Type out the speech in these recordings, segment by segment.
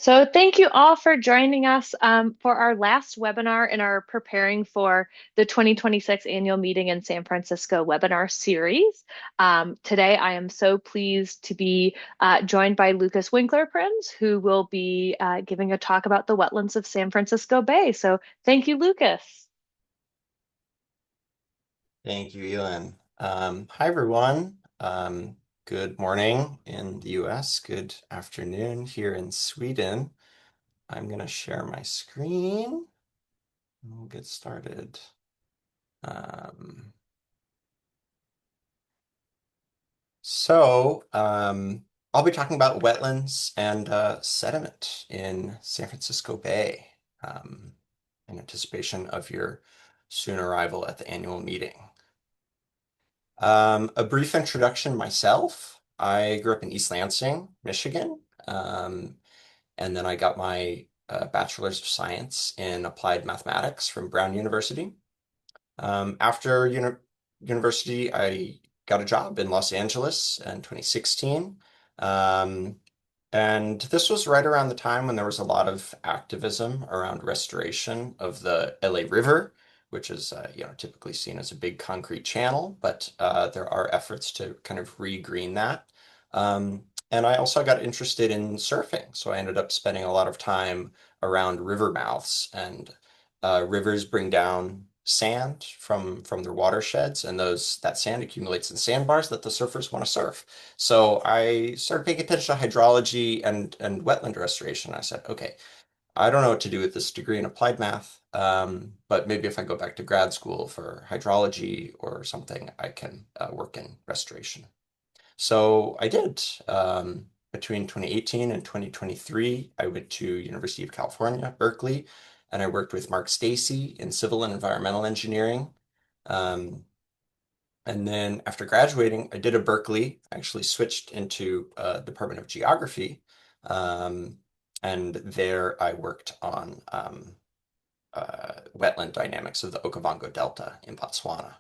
So thank you all for joining us for our last webinar in our preparing for the 2026 annual meeting in San Francisco webinar series. Today, I am so pleased to be joined by Lucas Winkler-Prinz, who will be giving a talk about the wetlands of San Francisco Bay. So thank you, Lucas. Thank you, Elin. Hi, everyone. Good morning in the US. Good afternoon here in Sweden. I'm going to share my screen and we'll get started. Um, so, I'll be talking about wetlands and sediment in San Francisco Bay in anticipation of your soon arrival at the annual meeting. A brief introduction myself. I grew up in East Lansing, Michigan, and then I got my Bachelor's of Science in Applied Mathematics from Brown University. After university, I got a job in Los Angeles in 2016. Um, and this was right around the time when there was a lot of activism around restoration of the LA River, which is typically seen as a big concrete channel, but there are efforts to kind of re-green that. And I also got interested in surfing, so I ended up spending a lot of time around river mouths, and rivers bring down sand from their watersheds, and that sand accumulates in sandbars that the surfers want to surf. So I started paying attention to hydrology and wetland restoration. I said, okay, I don't know what to do with this degree in applied math, but maybe if I go back to grad school for hydrology or something, I can work in restoration. So I did. Between 2018 and 2023, I went to University of California, Berkeley, and I worked with Mark Stacy in civil and environmental engineering. Um, and then after graduating, I did a Berkeley. I actually switched into Department of Geography. Um, and there I worked on wetland dynamics of the Okavango Delta in Botswana.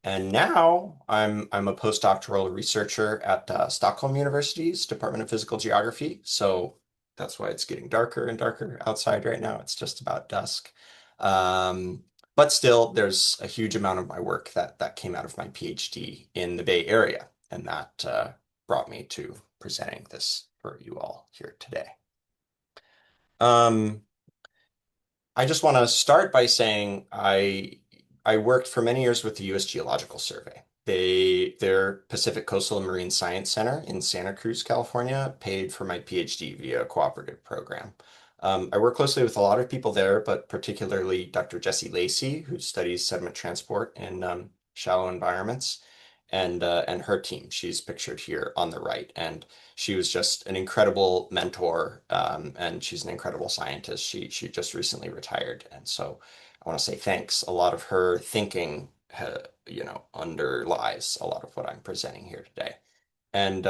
And now I'm a postdoctoral researcher at Stockholm University's Department of Physical Geography. So that's why it's getting darker and darker outside right now. It's just about dusk. Um, but still, there's a huge amount of my work that came out of my PhD in the Bay Area, and that brought me to presenting this for you all here today. Um, I just want to start by saying I worked for many years with the U.S. Geological Survey. Their Pacific Coastal and Marine Science Center in Santa Cruz, California, paid for my PhD via a cooperative program. I work closely with a lot of people there, but particularly Dr. Jessie Lacey, who studies sediment transport in shallow environments, and her team. She's pictured here on the right, and she was just an incredible mentor, and she's an incredible scientist. She just recently retired, and so I want to say thanks. A lot of her thinking, underlies a lot of what I'm presenting here today. And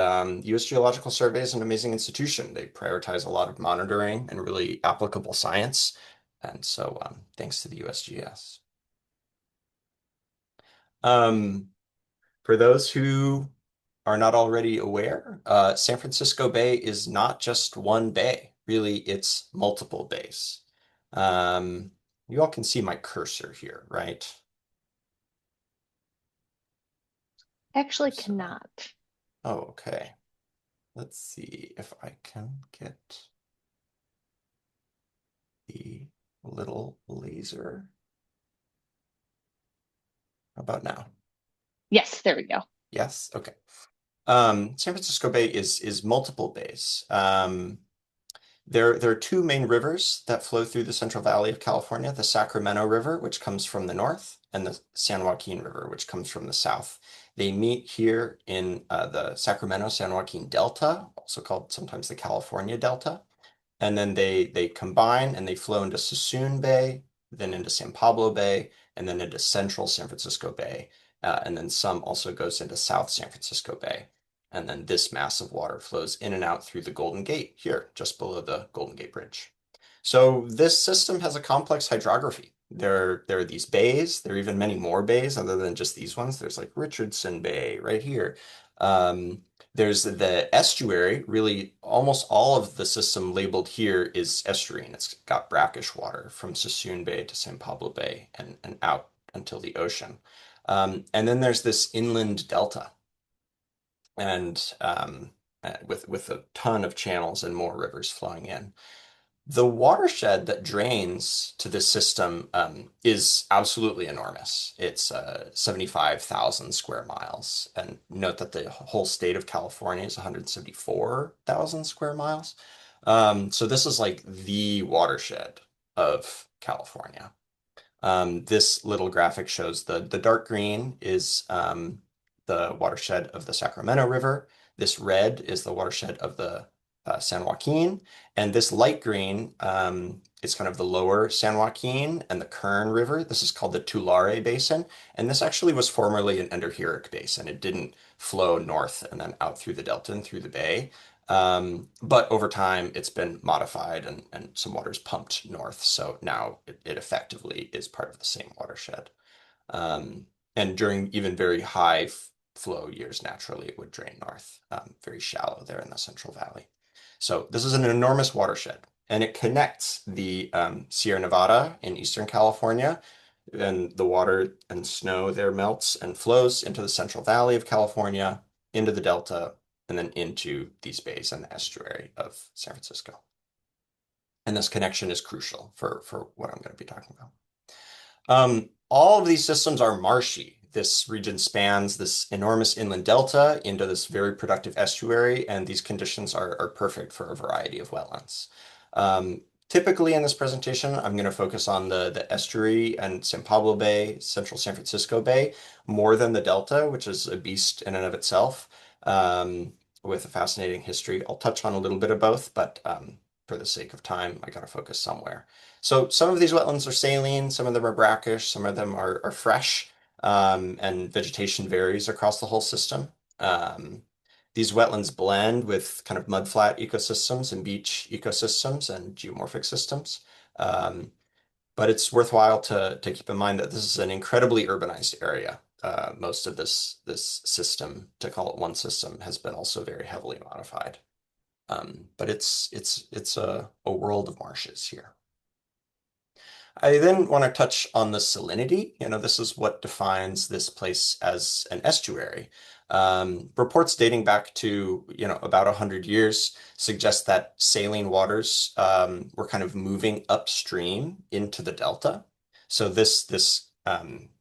U.S. Geological Survey is an amazing institution. They prioritize a lot of monitoring and really applicable science. And so thanks to the USGS. Um, for those who are not already aware, San Francisco Bay is not just one bay. Really, it's multiple bays. Um, you all can see my cursor here, right? Actually So, cannot. oh, okay. Let's see if I can get the little laser. How about now? Yes, there we go. Yes? Okay. San Francisco Bay is multiple bays. There are two main rivers that flow through the Central Valley of California, the Sacramento River, which comes from the north, and the San Joaquin River, which comes from the south. They meet here in the Sacramento-San Joaquin Delta, also called sometimes the California Delta. And then they combine and they flow into Suisun Bay, then into San Pablo Bay, and then into central San Francisco Bay. And then some also goes into South San Francisco Bay. And then this mass of water flows in and out through the Golden Gate here, just below the Golden Gate Bridge. So this system has a complex hydrography. There are these bays. There are even many more bays other than just these ones. There's like Richardson Bay right here. Um, there's the estuary. Really, almost all of the system labeled here is estuarine. It's got brackish water from Sassoon Bay to San Pablo Bay and out until the ocean. And then there's this inland delta, and with a ton of channels and more rivers flowing in. The watershed that drains to this system is absolutely enormous. It's 75,000 square miles. And note that the whole state of California is 174,000 square miles. So this is like the watershed of California. This little graphic shows the dark green is the watershed of the Sacramento River. This red is the watershed of the San Joaquin. And this light green is kind of the lower San Joaquin and the Kern River. This is called the Tulare Basin. And this actually was formerly an endorheic basin. It didn't flow north and then out through the delta and through the bay. But over time, it's been modified and some water is pumped north. So now it effectively is part of the same watershed. Um, and during even very high flow years, naturally, it would drain north, very shallow there in the Central Valley. So this is an enormous watershed, and it connects the Sierra Nevada in Eastern California, and the water and snow there melts and flows into the Central Valley of California, into the Delta, and then into these bays and the estuary of San Francisco. And this connection is crucial for what I'm going to be talking about. All of these systems are marshy. This region spans this enormous inland delta into this very productive estuary, and these conditions are perfect for a variety of wetlands. Typically in this presentation, I'm going to focus on the estuary and San Pablo Bay, central San Francisco Bay, more than the delta, which is a beast in and of itself, with a fascinating history. I'll touch on a little bit of both, but for the sake of time, I got to focus somewhere. So some of these wetlands are saline, some of them are brackish, some of them are fresh, and vegetation varies across the whole system. These wetlands blend with kind of mudflat ecosystems and beach ecosystems and geomorphic systems. Um, but it's worthwhile to keep in mind that this is an incredibly urbanized area. Most of this system, to call it one system, has been also very heavily modified. But it's a world of marshes here. I then want to touch on the salinity. This is what defines this place as an estuary. Reports dating back to, about 100 years suggest that saline waters were kind of moving upstream into the delta. So this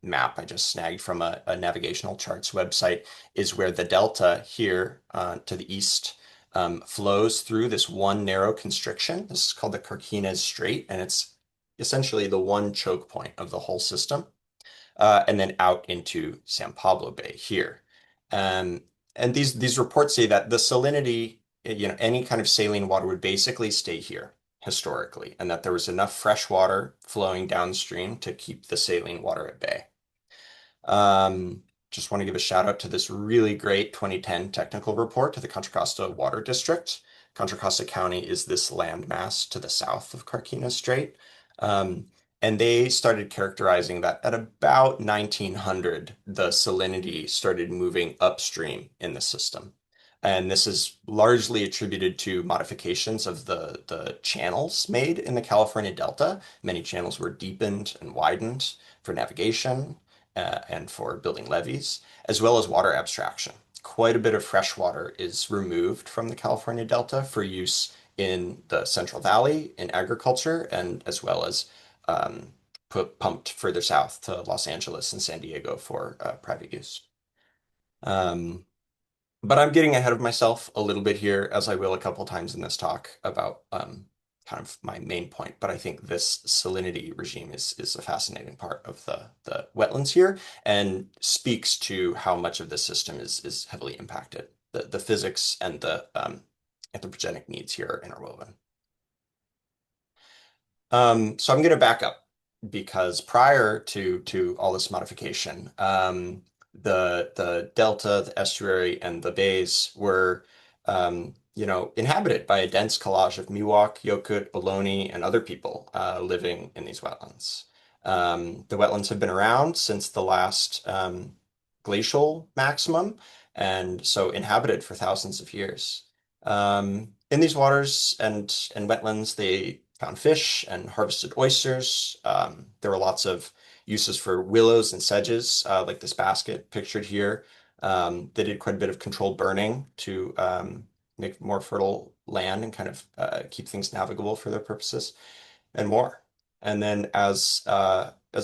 map I just snagged from a navigational charts website is where the delta here to the east flows through this one narrow constriction. This is called the Carquinez Strait, and it's essentially the one choke point of the whole system, and then out into San Pablo Bay here. Um, and these reports say that the salinity, any kind of saline water would basically stay here historically, and that there was enough fresh water flowing downstream to keep the saline water at bay. Um, just want to give a shout out to this really great 2010 technical report to the Contra Costa Water District. Contra Costa County is this landmass to the south of Carquinez Strait. Um, and they started characterizing that at about 1900, the salinity started moving upstream in the system. And this is largely attributed to modifications of the channels made in the California Delta. Many channels were deepened and widened for navigation and for building levees, as well as water abstraction. Quite a bit of fresh water is removed from the California Delta for use in the Central Valley in agriculture, and as well as pumped further south to Los Angeles and San Diego for private use. Um, but I'm getting ahead of myself a little bit here, as I will a couple times in this talk about kind of my main point. But I think this salinity regime is a fascinating part of the wetlands here and speaks to how much of the system is heavily impacted. The physics and the anthropogenic needs here are interwoven. So I'm going to back up because prior to all this modification, the delta, the estuary, and the bays were, inhabited by a dense collage of Miwok, Yokut, Ohlone, and other people living in these wetlands. The wetlands have been around since the last glacial maximum, and so inhabited for thousands of years. In these waters and wetlands, they found fish and harvested oysters. There were lots of uses for willows and sedges, like this basket pictured here. They did quite a bit of controlled burning to make more fertile land and kind of keep things navigable for their purposes, and more. And then, as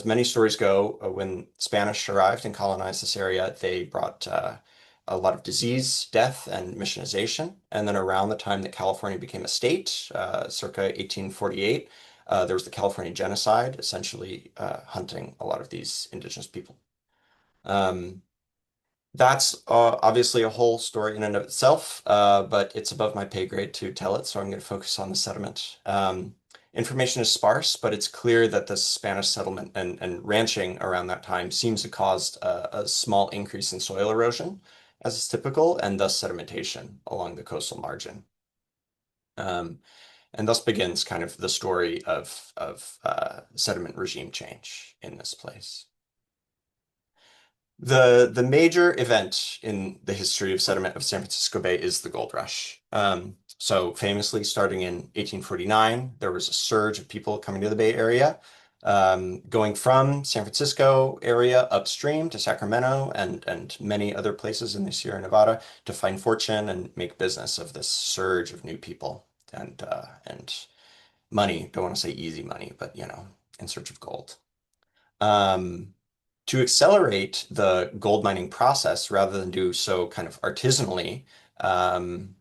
many stories go, when Spanish arrived and colonized this area, they brought a lot of disease, death, and missionization. And then around the time that California became a state, circa 1848, there was the California Genocide, essentially hunting a lot of these indigenous people. Um, that's obviously a whole story in and of itself, but it's above my pay grade to tell it, so I'm going to focus on the sediment. Information is sparse, but it's clear that the Spanish settlement and ranching around that time seems to cause a small increase in soil erosion, as is typical, and thus sedimentation along the coastal margin. Um, and thus begins kind of the story of sediment regime change in this place. The major event in the history of sediment of San Francisco Bay is the gold rush. So famously, starting in 1849, there was a surge of people coming to the Bay Area, going from San Francisco area upstream to Sacramento and many other places in the Sierra Nevada to find fortune and make business of this surge of new people and money. Don't want to say easy money, but in search of gold. Um, to accelerate the gold mining process rather than do so kind of artisanally, um,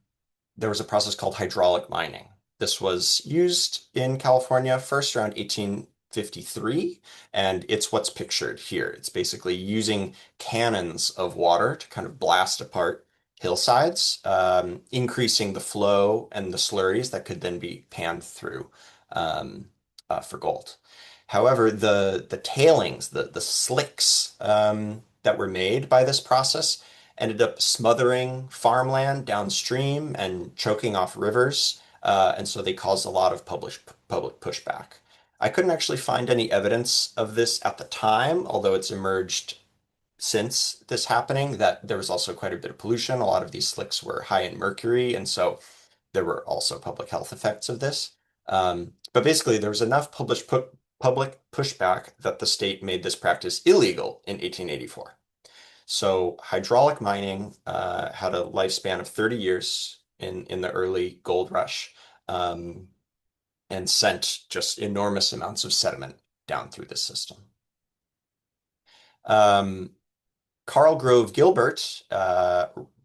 there was a process called hydraulic mining. This was used in California first around 1853, and it's what's pictured here. It's basically using cannons of water to kind of blast apart hillsides, increasing the flow and the slurries that could then be panned through for gold. However, the tailings, the slicks that were made by this process ended up smothering farmland downstream and choking off rivers, and so they caused a lot of public pushback. I couldn't actually find any evidence of this at the time, although it's emerged since this happening that there was also quite a bit of pollution. A lot of these slicks were high in mercury, and so there were also public health effects of this. But basically, there was enough public pushback that the state made this practice illegal in 1884. So hydraulic mining had a lifespan of 30 years in the early gold rush, um, and sent just enormous amounts of sediment down through the system. Um, Carl Grove Gilbert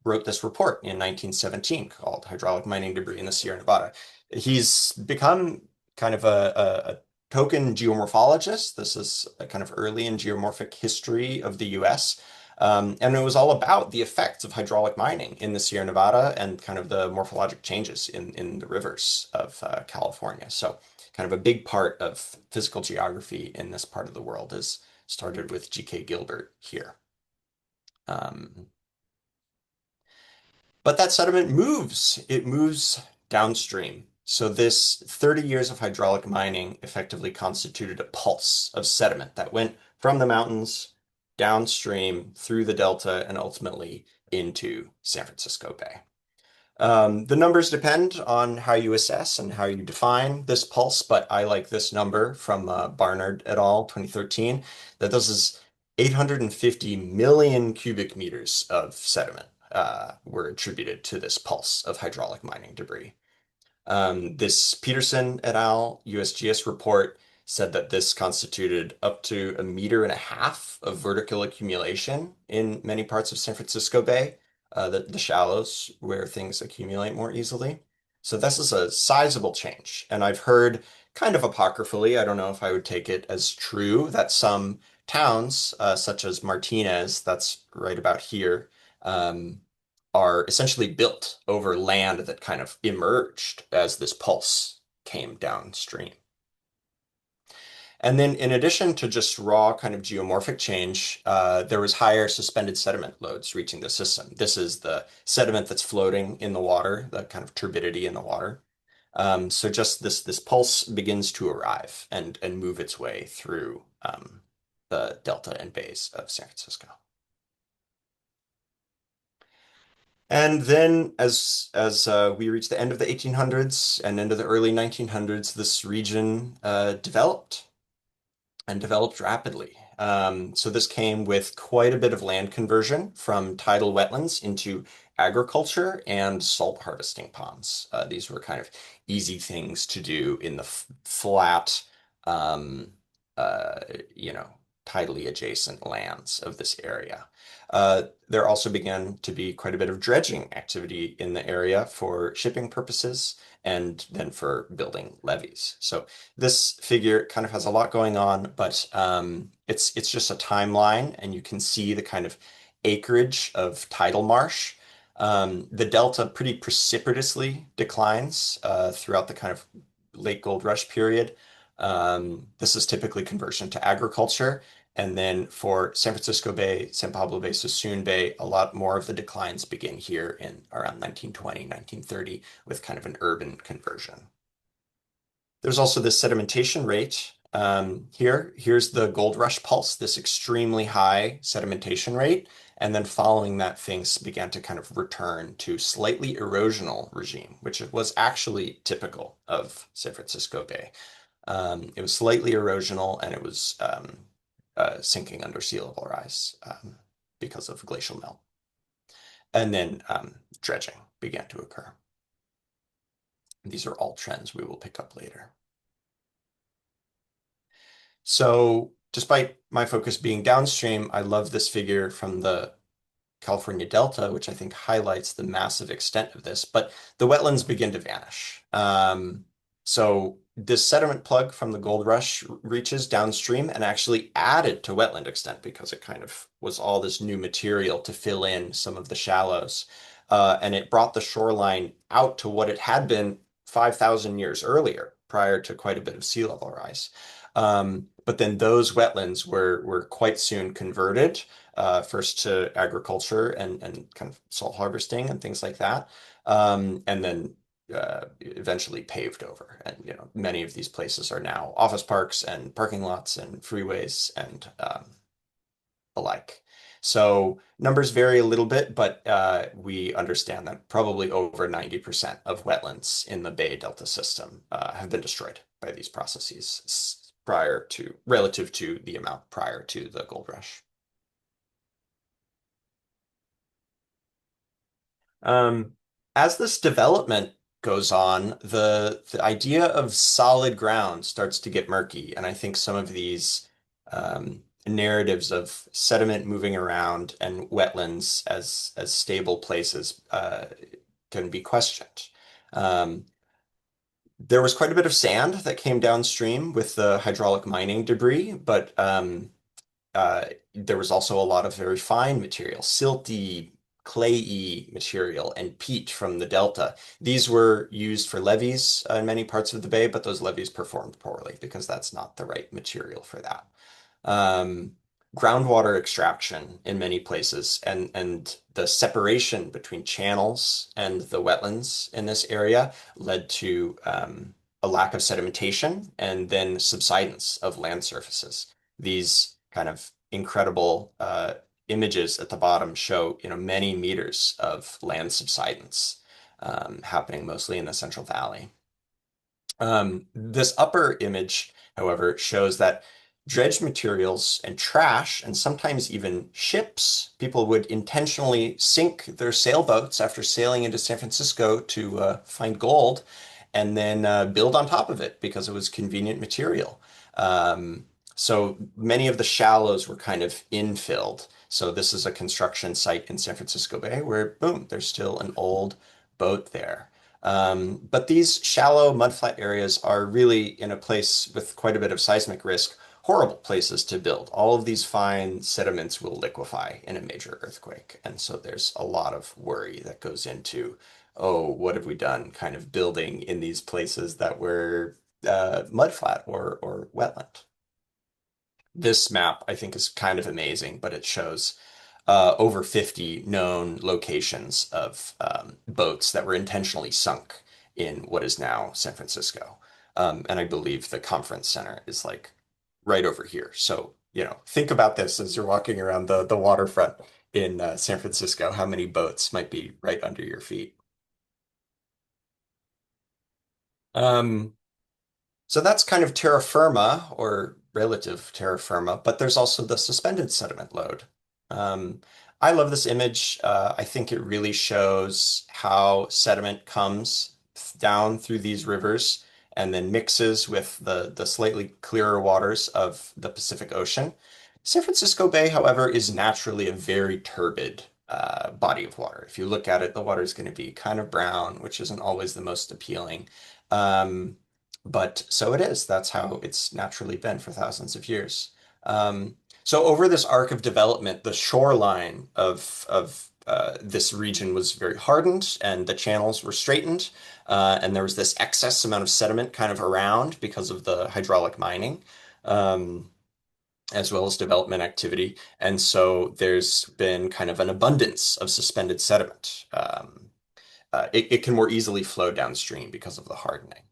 wrote this report in 1917 called Hydraulic Mining Debris in the Sierra Nevada. He's become kind of a token geomorphologist. This is a kind of early in geomorphic history of the US. And it was all about the effects of hydraulic mining in the Sierra Nevada and kind of the morphologic changes in the rivers of California. So kind of a big part of physical geography in this part of the world is started with G.K. Gilbert here. Um, but that sediment moves. It moves downstream. So this 30 years of hydraulic mining effectively constituted a pulse of sediment that went from the mountains downstream through the delta and ultimately into San Francisco Bay. The numbers depend on how you assess and how you define this pulse, but I like this number from Barnard et al. 2013, that this is 850 million cubic meters of sediment were attributed to this pulse of hydraulic mining debris. This Peterson et al. USGS report said that this constituted up to 1.5 meters of vertical accumulation in many parts of San Francisco Bay, the shallows where things accumulate more easily. So this is a sizable change. And I've heard kind of apocryphally, I don't know if I would take it as true, that some towns, such as Martinez, that's right about here, um, are essentially built over land that kind of emerged as this pulse came downstream. And then in addition to just raw kind of geomorphic change, there was higher suspended sediment loads reaching the system. This is the sediment that's floating in the water, the kind of turbidity in the water. So just this pulse begins to arrive and move its way through the delta and bays of San Francisco. And then as we reached the end of the 1800s and into the early 1900s, this region developed and developed rapidly. So this came with quite a bit of land conversion from tidal wetlands into agriculture and salt harvesting ponds. These were kind of easy things to do in the flat, um, uh, you know, tidally adjacent lands of this area. There also began to be quite a bit of dredging activity in the area for shipping purposes and then for building levees. So this figure kind of has a lot going on, but it's just a timeline, and you can see the kind of acreage of tidal marsh. The delta pretty precipitously declines throughout the kind of late gold rush period. This is typically conversion to agriculture. And then for San Francisco Bay, San Pablo Bay, Suisun Bay, a lot more of the declines begin here in around 1920, 1930 with kind of an urban conversion. There's also this sedimentation rate. Here's the gold rush pulse, this extremely high sedimentation rate. And then following that, things began to kind of return to slightly erosional regime, which was actually typical of San Francisco Bay. It was slightly erosional and it was sinking under sea level rise because of glacial melt. And then dredging began to occur. These are all trends we will pick up later. So despite my focus being downstream, I love this figure from the California Delta, which I think highlights the massive extent of this, but the wetlands begin to vanish. So this sediment plug from the gold rush reaches downstream and actually added to wetland extent because it kind of was all this new material to fill in some of the shallows. And it brought the shoreline out to what it had been 5,000 years earlier, prior to quite a bit of sea level rise. But then those wetlands were quite soon converted first to agriculture and kind of salt harvesting and things like that, and then eventually paved over. And many of these places are now office parks and parking lots and freeways and alike. So numbers vary a little bit, but we understand that probably over 90% of wetlands in the Bay Delta system have been destroyed by these processes relative to the amount prior to the gold rush. Um, as this development goes on, the idea of solid ground starts to get murky, and I think some of these narratives of sediment moving around and wetlands as stable places can be questioned. Um, there was quite a bit of sand that came downstream with the hydraulic mining debris, but uh, there was also a lot of very fine material, silty, clayey material, and peat from the delta. These were used for levees in many parts of the bay, but those levees performed poorly because that's not the right material for that. Um, Groundwater extraction in many places and the separation between channels and the wetlands in this area led to a lack of sedimentation and then subsidence of land surfaces. These kind of incredible images at the bottom show, many meters of land subsidence happening mostly in the Central Valley. This upper image, however, shows that dredged materials and trash, and sometimes even ships, people would intentionally sink their sailboats after sailing into San Francisco to find gold, and then build on top of it because it was convenient material. So many of the shallows were kind of infilled. So this is a construction site in San Francisco Bay where, boom, there's still an old boat there. But these shallow mudflat areas are really in a place with quite a bit of seismic risk, horrible places to build. All of these fine sediments will liquefy in a major earthquake. And so there's a lot of worry that goes into, oh, what have we done kind of building in these places that were mudflat or wetland. This map, I think, is kind of amazing, but it shows over 50 known locations of boats that were intentionally sunk in what is now San Francisco. And I believe the conference center is like right over here. So, think about this as you're walking around the waterfront. in San Francisco, how many boats might be right under your feet. Um, So that's kind of terra firma or relative terra firma, but there's also the suspended sediment load. Um, I love this image. I think it really shows how sediment comes down through these rivers and then mixes with the slightly clearer waters of the Pacific Ocean. San Francisco Bay, however, is naturally a very turbid body of water. If you look at it, the water is going to be kind of brown, which isn't always the most appealing. Um, but so it is. That's how it's naturally been for thousands of years. So over this arc of development, the shoreline of this region was very hardened, and the channels were straightened, and there was this excess amount of sediment kind of around because of the hydraulic mining, um, as well as development activity. And so there's been kind of an abundance of suspended sediment. It can more easily flow downstream because of the hardening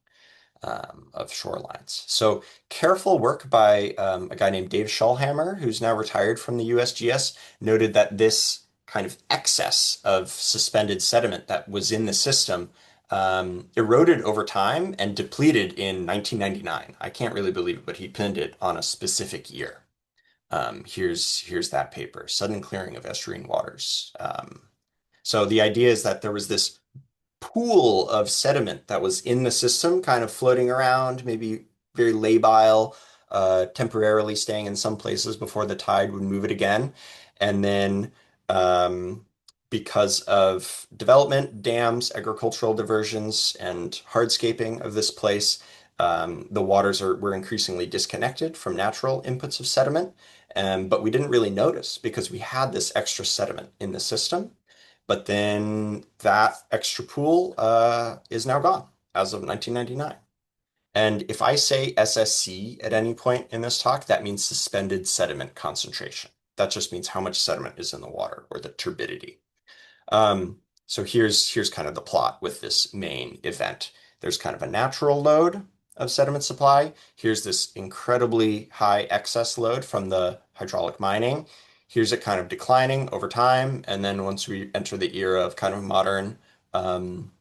of shorelines. So careful work by a guy named Dave Schallhammer, who's now retired from the USGS, noted that this kind of excess of suspended sediment that was in the system eroded over time and depleted in 1999. I can't really believe it, but he pinned it on a specific year. Here's that paper, Sudden Clearing of Estuarine Waters. So the idea is that there was this pool of sediment that was in the system, kind of floating around, maybe very labile, temporarily staying in some places before the tide would move it again. And then, um, because of development, dams, agricultural diversions, and hardscaping of this place, the were increasingly disconnected from natural inputs of sediment. But we didn't really notice because we had this extra sediment in the system. But then that extra pool is now gone as of 1999. And if I say SSC at any point in this talk, that means suspended sediment concentration. That just means how much sediment is in the water or the turbidity. So here's kind of the plot with this main event. There's kind of a natural load of sediment supply. Here's this incredibly high excess load from the hydraulic mining. Here's it kind of declining over time. And then once we enter the era of kind of modern um,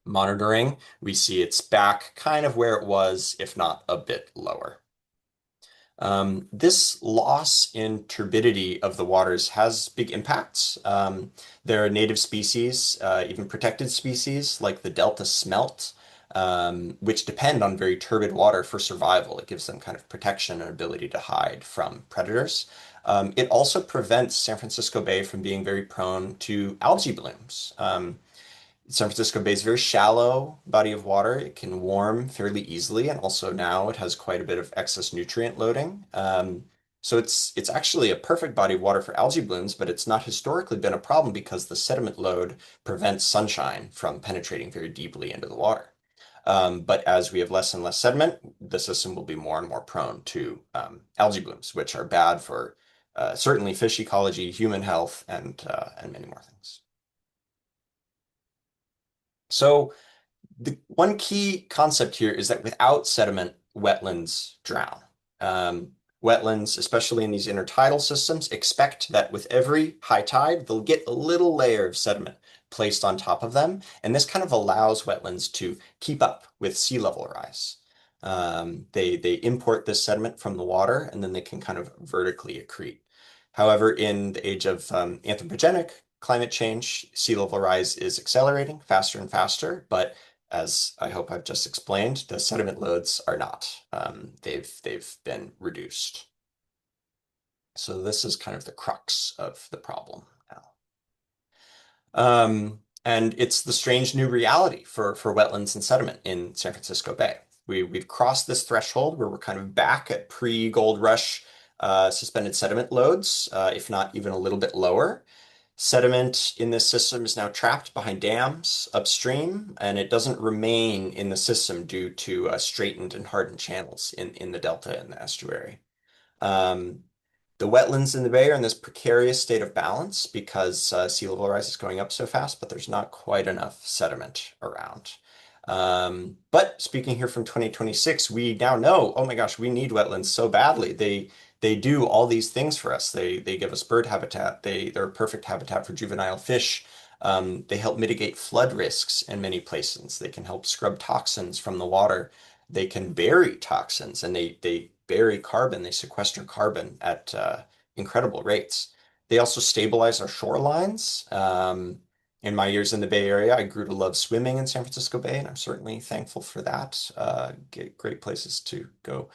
monitoring, we see it's back kind of where it was, if not a bit lower. This loss in turbidity of the waters has big impacts. There are native species, even protected species like the Delta smelt, which depend on very turbid water for survival. It gives them kind of protection and ability to hide from predators. It also prevents San Francisco Bay from being very prone to algae blooms. San Francisco Bay is a very shallow body of water. It can warm fairly easily, and also now it has quite a bit of excess nutrient loading. So it's actually a perfect body of water for algae blooms, but it's not historically been a problem because the sediment load prevents sunshine from penetrating very deeply into the water. But as we have less and less sediment, the system will be more and more prone to algae blooms, which are bad for certainly fish ecology, human health, and many more things. So the one key concept here is that without sediment, wetlands drown. Wetlands, especially in these intertidal systems, expect that with every high tide, they'll get a little layer of sediment placed on top of them. And this kind of allows wetlands to keep up with sea level rise. They import this sediment from the water and then they can kind of vertically accrete. However, in the age of anthropogenic climate change, sea level rise is accelerating faster and faster, but as I hope I've just explained, the sediment loads are not. They've been reduced. So this is kind of the crux of the problem now. And it's the strange new reality for wetlands and sediment in San Francisco Bay. We've crossed this threshold where we're kind of back at pre-gold rush suspended sediment loads, if not even a little bit lower. Sediment in this system is now trapped behind dams upstream, and it doesn't remain in the system due to straightened and hardened channels in the delta and the estuary. Um, the wetlands in the bay are in this precarious state of balance because sea level rise is going up so fast, but there's not quite enough sediment around. But speaking here from 2026, we now know, oh my gosh, we need wetlands so badly. They do all these things for us. They give us bird habitat. They're a perfect habitat for juvenile fish. They help mitigate flood risks in many places. They can help scrub toxins from the water. They can bury toxins, and they bury carbon. They sequester carbon at incredible rates. They also stabilize our shorelines. In my years in the Bay Area, I grew to love swimming in San Francisco Bay, and I'm certainly thankful for that. Get great places to go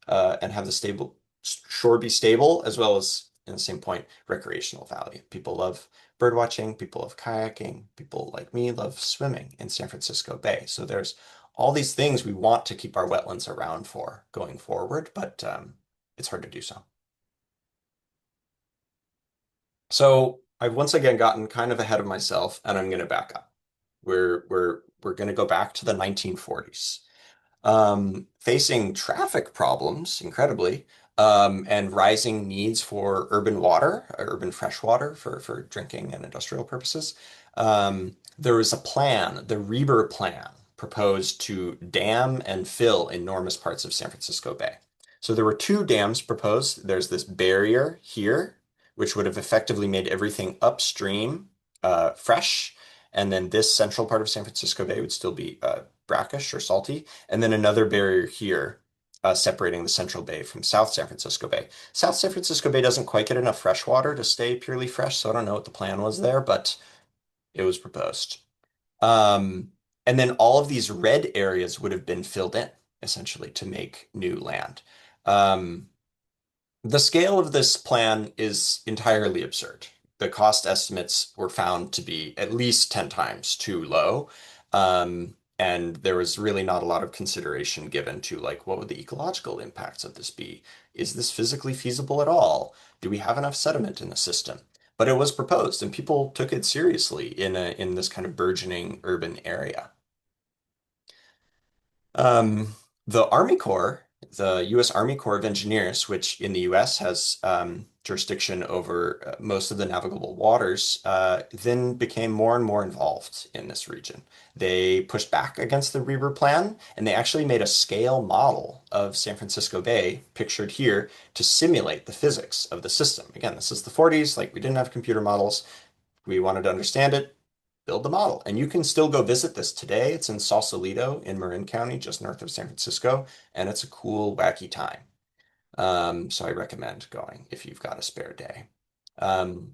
and have the stable shore be stable, as well as, in the same point, recreational value. People love bird watching, people love kayaking, people like me love swimming in San Francisco Bay. So there's all these things we want to keep our wetlands around for going forward, but it's hard to do so. So I've once again gotten kind of ahead of myself, and I'm going to back up. We're going to go back to the 1940s, facing traffic problems, incredibly, and rising needs for urban water, urban fresh water for drinking and industrial purposes. There was a plan, the Reber Plan, proposed to dam and fill enormous parts of San Francisco Bay. So there were two dams proposed. There's this barrier here, which would have effectively made everything upstream fresh, and then this central part of San Francisco Bay would still be brackish or salty, and then another barrier here separating the Central Bay from South San Francisco Bay. South San Francisco Bay doesn't quite get enough fresh water to stay purely fresh, so I don't know what the plan was there, but it was proposed. Um, and then all of these red areas would have been filled in, essentially, to make new land. Um, the scale of this plan is entirely absurd. The cost estimates were found to be at least 10 times too low. And there was really not a lot of consideration given to like what would the ecological impacts of this be? Is this physically feasible at all? Do we have enough sediment in the system? But it was proposed and people took it seriously in this kind of burgeoning urban area. Um, the Army Corps, the U.S. Army Corps of Engineers, which in the U.S. has jurisdiction over most of the navigable waters, then became more and more involved in this region. They pushed back against the Reber Plan, and they actually made a scale model of San Francisco Bay, pictured here, to simulate the physics of the system. Again, this is the 40s, like we didn't have computer models. We wanted to understand it, build the model. And you can still go visit this today. It's in Sausalito in Marin County, just north of San Francisco, and it's a cool, wacky time. So I recommend going if you've got a spare day. Um,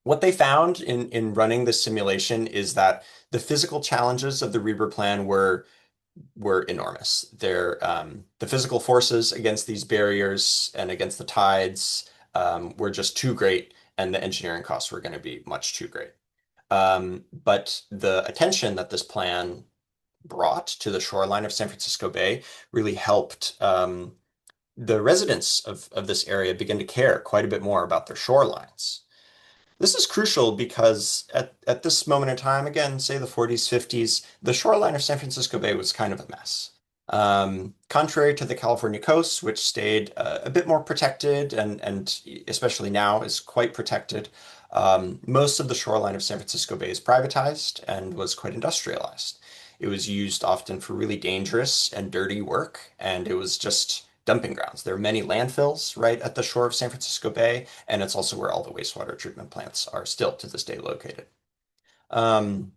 what they found in running this simulation is that the physical challenges of the Reber Plan were enormous. The physical forces against these barriers and against the tides were just too great, and the engineering costs were going to be much too great. But the attention that this plan brought to the shoreline of San Francisco Bay really helped the residents of this area begin to care quite a bit more about their shorelines. This is crucial because at this moment in time, again, say the 40s, 50s, the shoreline of San Francisco Bay was kind of a mess. Contrary to the California coast, which stayed a bit more protected and especially now is quite protected, most of the shoreline of San Francisco Bay is privatized and was quite industrialized. It was used often for really dangerous and dirty work, and it was just dumping grounds. There are many landfills right at the shore of San Francisco Bay, and it's also where all the wastewater treatment plants are still to this day located. Um,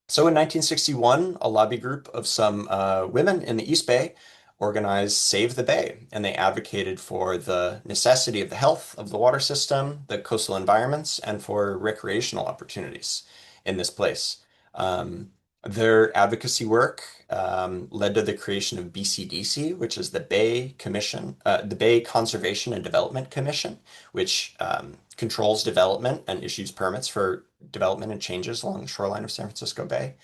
so in 1961, a lobby group of some women in the East Bay organized Save the Bay, and they advocated for the necessity of the health of the water system, the coastal environments, and for recreational opportunities in this place. Um, their advocacy work led to the creation of BCDC, which is the Bay Commission, the Bay Conservation and Development Commission, which controls development and issues permits for development and changes along the shoreline of San Francisco Bay.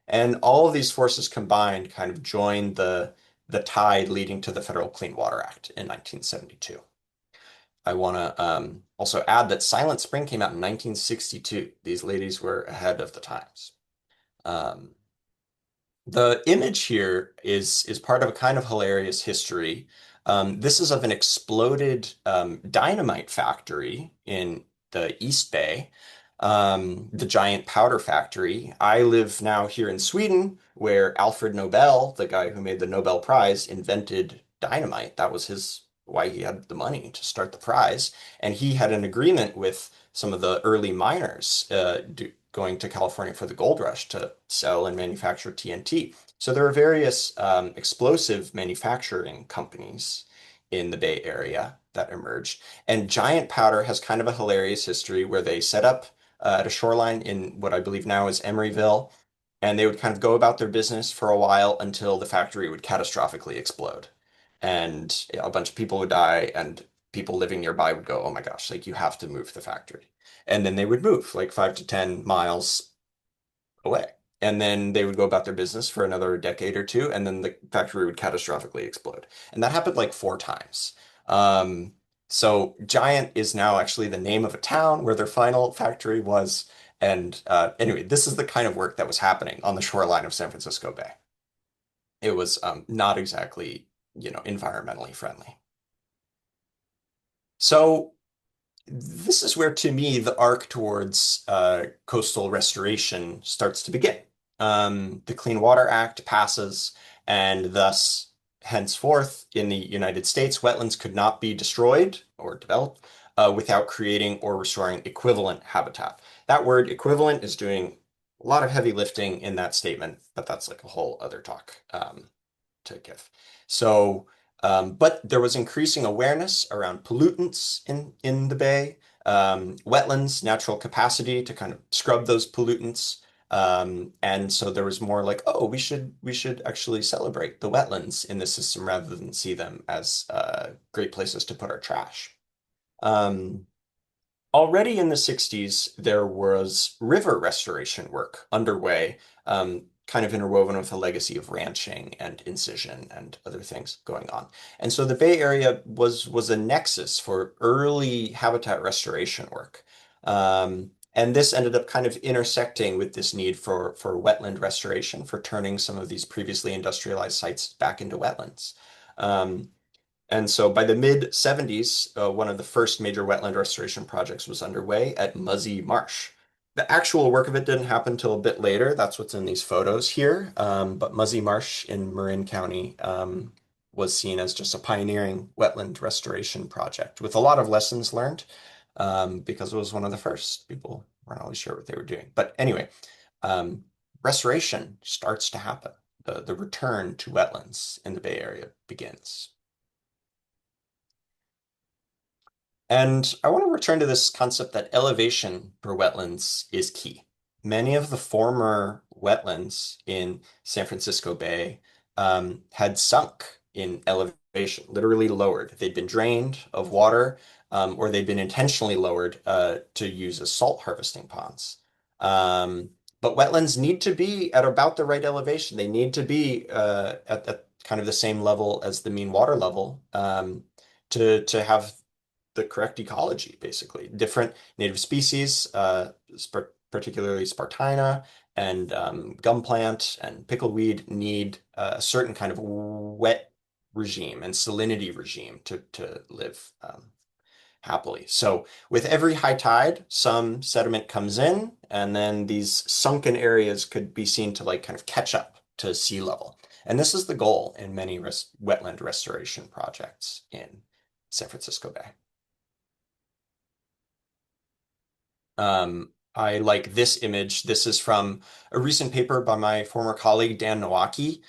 And all of these forces combined kind of joined the tide leading to the Federal Clean Water Act in 1972. I want to also add that Silent Spring came out in 1962. These ladies were ahead of the times. Um, the image here is part of a kind of hilarious history. This is of an exploded dynamite factory in the East Bay, the giant powder factory. I live now here in Sweden, where Alfred Nobel, the guy who made the Nobel Prize, invented dynamite. That was his why he had the money to start the prize. And he had an agreement with some of the early miners going to California for the gold rush to sell and manufacture TNT. So there are various explosive manufacturing companies in the Bay Area that emerged. And giant powder has kind of a hilarious history where they set up at a shoreline in what I believe now is Emeryville, and they would kind of go about their business for a while until the factory would catastrophically explode. And a bunch of people would die, and people living nearby would go, "Oh my gosh, like you have to move the factory." And then they would move like 5 to 10 miles away. And then they would go about their business for another decade or two, and then the factory would catastrophically explode. And that happened like 4 times. Um, so Giant is now actually the name of a town where their final factory was. And anyway, this is the kind of work that was happening on the shoreline of San Francisco Bay. It was not exactly, environmentally friendly. So this is where, to me, the arc towards coastal restoration starts to begin. The Clean Water Act passes, and thus, henceforth, in the United States, wetlands could not be destroyed or developed without creating or restoring equivalent habitat. That word equivalent is doing a lot of heavy lifting in that statement, but that's like a whole other talk. To give. So, but there was increasing awareness around pollutants in the bay, wetlands, natural capacity to kind of scrub those pollutants. And so there was more like, oh, we should actually celebrate the wetlands in the system rather than see them as great places to put our trash. Um, Already in the 60s, there was river restoration work underway, kind of interwoven with a legacy of ranching and incision and other things going on. And so the Bay Area was a nexus for early habitat restoration work. And this ended up kind of intersecting with this need for wetland restoration, for turning some of these previously industrialized sites back into wetlands. Um, and so by the mid 70s, one of the first major wetland restoration projects was underway at Muzzy Marsh. The actual work of it didn't happen until a bit later. That's what's in these photos here. But Muzzy Marsh in Marin County was seen as just a pioneering wetland restoration project with a lot of lessons learned because it was one of the first. People weren't always sure what they were doing. But anyway, um, restoration starts to happen. The return to wetlands in the Bay Area begins. And I want to return to this concept that elevation for wetlands is key. Many of the former wetlands in San Francisco Bay had sunk in elevation, literally lowered. They'd been drained of water, or they'd been intentionally lowered to use as salt harvesting ponds. But wetlands need to be at about the right elevation. They need to be at kind of the same level as the mean water level to have the correct ecology, basically. Different native species, particularly Spartina and gum plant and pickleweed, need a certain kind of wet regime and salinity regime to live happily. So with every high tide, some sediment comes in, and then these sunken areas could be seen to like kind of catch up to sea level. And this is the goal in many wetland restoration projects in San Francisco Bay. I like this image. This is from a recent paper by my former colleague Dan Nowacki,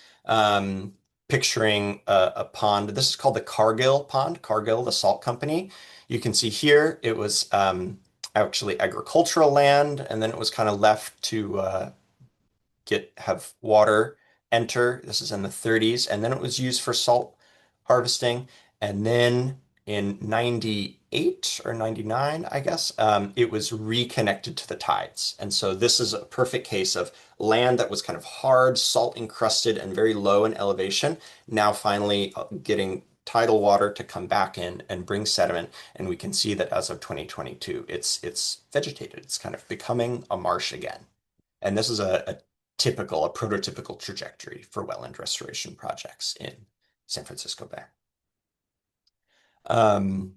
picturing a pond. This is called the Cargill Pond, Cargill, the salt company. You can see here it was actually agricultural land, and then it was kind of left to have water enter. This is in the 30s, and then it was used for salt harvesting. And then in 98 or 99, I guess, it was reconnected to the tides. And so this is a perfect case of land that was kind of hard, salt encrusted, and very low in elevation, now finally getting tidal water to come back in and bring sediment. And we can see that as of 2022, it's vegetated. It's kind of becoming a marsh again. And this is a prototypical trajectory for wetland restoration projects in San Francisco Bay. Um,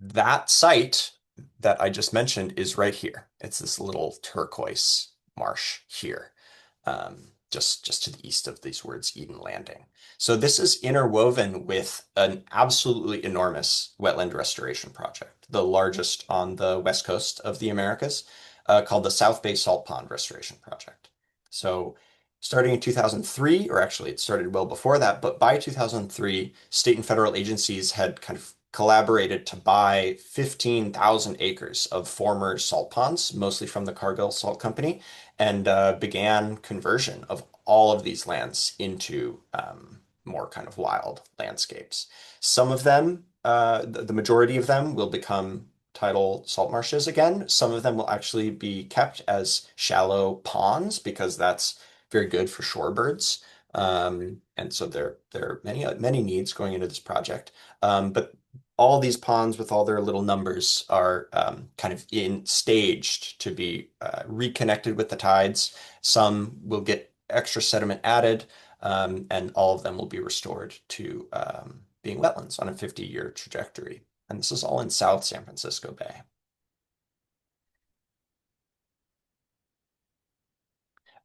that site that I just mentioned is right here. It's this little turquoise marsh here. just to the east of these words, Eden Landing. So this is interwoven with an absolutely enormous wetland restoration project, the largest on the west coast of the Americas, called the South Bay Salt Pond Restoration Project. So starting in 2003, or actually it started well before that, but by 2003, state and federal agencies had kind of collaborated to buy 15,000 acres of former salt ponds, mostly from the Cargill Salt Company, and began conversion of all of these lands into more kind of wild landscapes. Some of them, the majority of them, will become tidal salt marshes again. Some of them will actually be kept as shallow ponds because that's very good for shorebirds. And so there are many needs going into this project. But all these ponds with all their little numbers are kind of in staged to be reconnected with the tides. Some will get extra sediment added, and all of them will be restored to being wetlands on a 50-year trajectory. And this is all in South San Francisco Bay.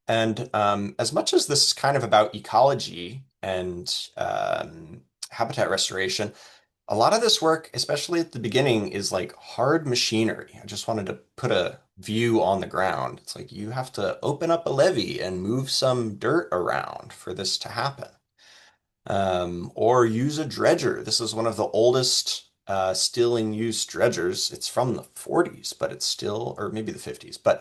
And as much as this is kind of about ecology and habitat restoration, a lot of this work, especially at the beginning, is like hard machinery. I just wanted to put a view on the ground. It's like you have to open up a levee and move some dirt around for this to happen. Or use a dredger. This is one of the oldest still in use dredgers. It's from the 40s, but it's still, or maybe the 50s, but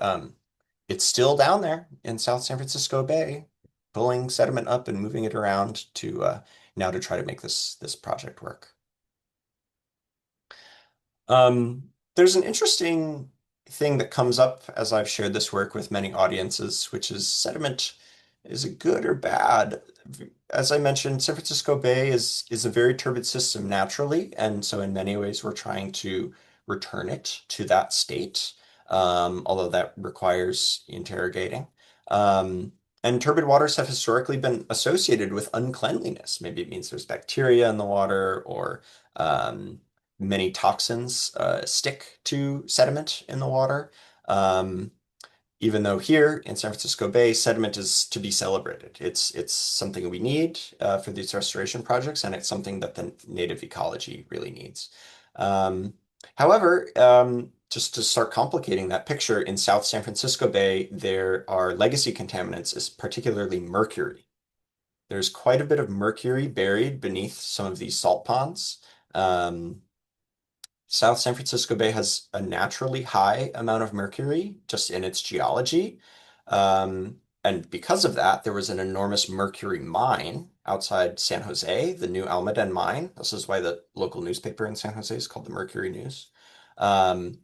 it's still down there in South San Francisco Bay, pulling sediment up and moving it around to now to try to make this project work. There's an interesting thing that comes up as I've shared this work with many audiences, which is sediment. Is it good or bad? As I mentioned, San Francisco Bay is a very turbid system naturally, and so in many ways we're trying to return it to that state, although that requires interrogating. And turbid waters have historically been associated with uncleanliness. Maybe it means there's bacteria in the water, or many toxins stick to sediment in the water. Um, Even though here in San Francisco Bay, sediment is to be celebrated. It's something we need for these restoration projects, and it's something that the native ecology really needs. Um, However, just to start complicating that picture, in South San Francisco Bay, there are legacy contaminants, is particularly mercury. There's quite a bit of mercury buried beneath some of these salt ponds. Um, South San Francisco Bay has a naturally high amount of mercury just in its geology. And because of that, there was an enormous mercury mine outside San Jose, the new Almaden mine. This is why the local newspaper in San Jose is called the Mercury News. Um,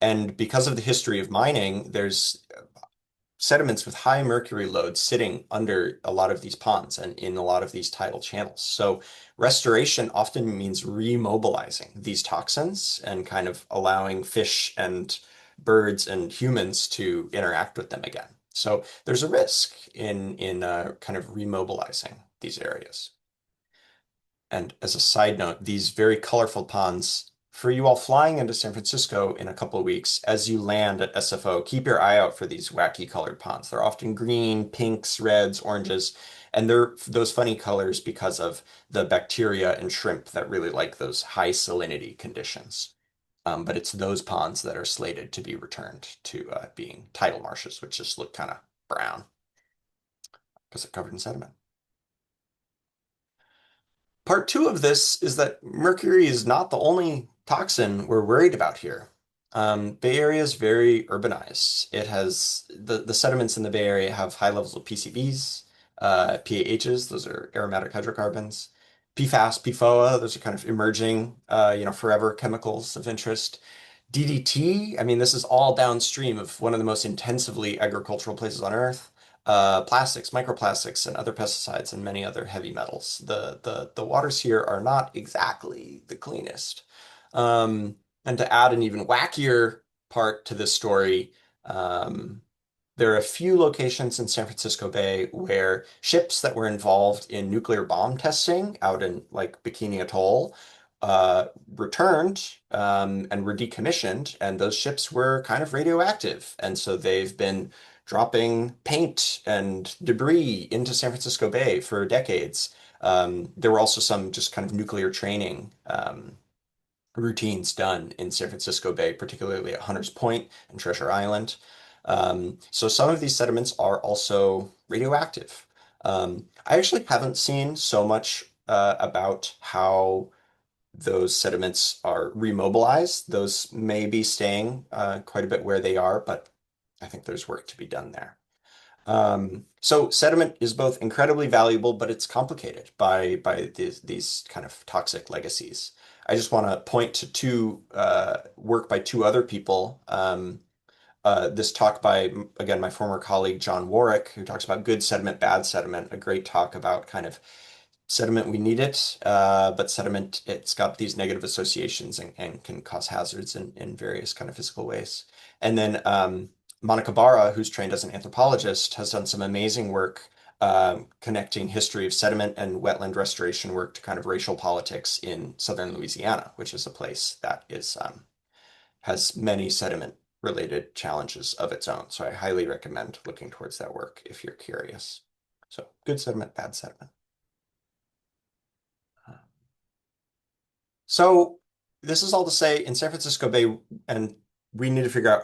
and because of the history of mining, there's sediments with high mercury loads sitting under a lot of these ponds and in a lot of these tidal channels. So restoration often means remobilizing these toxins and kind of allowing fish and birds and humans to interact with them again. So there's a risk in kind of remobilizing these areas. And as a side note, these very colorful ponds, for you all flying into San Francisco in a couple of weeks, as you land at SFO, keep your eye out for these wacky colored ponds. They're often green, pinks, reds, oranges, and they're those funny colors because of the bacteria and shrimp that really like those high salinity conditions. But it's those ponds that are slated to be returned to being tidal marshes, which just look kind of brown because they're covered in sediment. Part two of this is that mercury is not the only toxin we're worried about here. Bay Area is very urbanized. It has the sediments in the Bay Area have high levels of PCBs, PAHs, those are aromatic hydrocarbons, PFAS, PFOA, those are kind of emerging, forever chemicals of interest. DDT, I mean, this is all downstream of one of the most intensively agricultural places on Earth. Plastics, microplastics, and other pesticides, and many other heavy metals. The waters here are not exactly the cleanest. And to add an even wackier part to this story, there are a few locations in San Francisco Bay where ships that were involved in nuclear bomb testing out in like Bikini Atoll returned and were decommissioned, and those ships were kind of radioactive. And so they've been dropping paint and debris into San Francisco Bay for decades. There were also some just kind of nuclear training routines done in San Francisco Bay, particularly at Hunters Point and Treasure Island. So some of these sediments are also radioactive. I actually haven't seen so much about how those sediments are remobilized. Those may be staying quite a bit where they are, but I think there's work to be done there. So sediment is both incredibly valuable, but it's complicated by these kind of toxic legacies. I just want to point to two work by two other people. This talk by, again, my former colleague John Warwick, who talks about good sediment, bad sediment, a great talk about kind of sediment, we need it, but sediment, it's got these negative associations and can cause hazards in various kind of physical ways. And then Monica Barra, who's trained as an anthropologist, has done some amazing work connecting history of sediment and wetland restoration work to kind of racial politics in southern Louisiana, which is a place that is has many sediment related challenges of its own. So I highly recommend looking towards that work if you're curious. So good sediment, bad sediment. So this is all to say in San Francisco Bay, and we need to figure out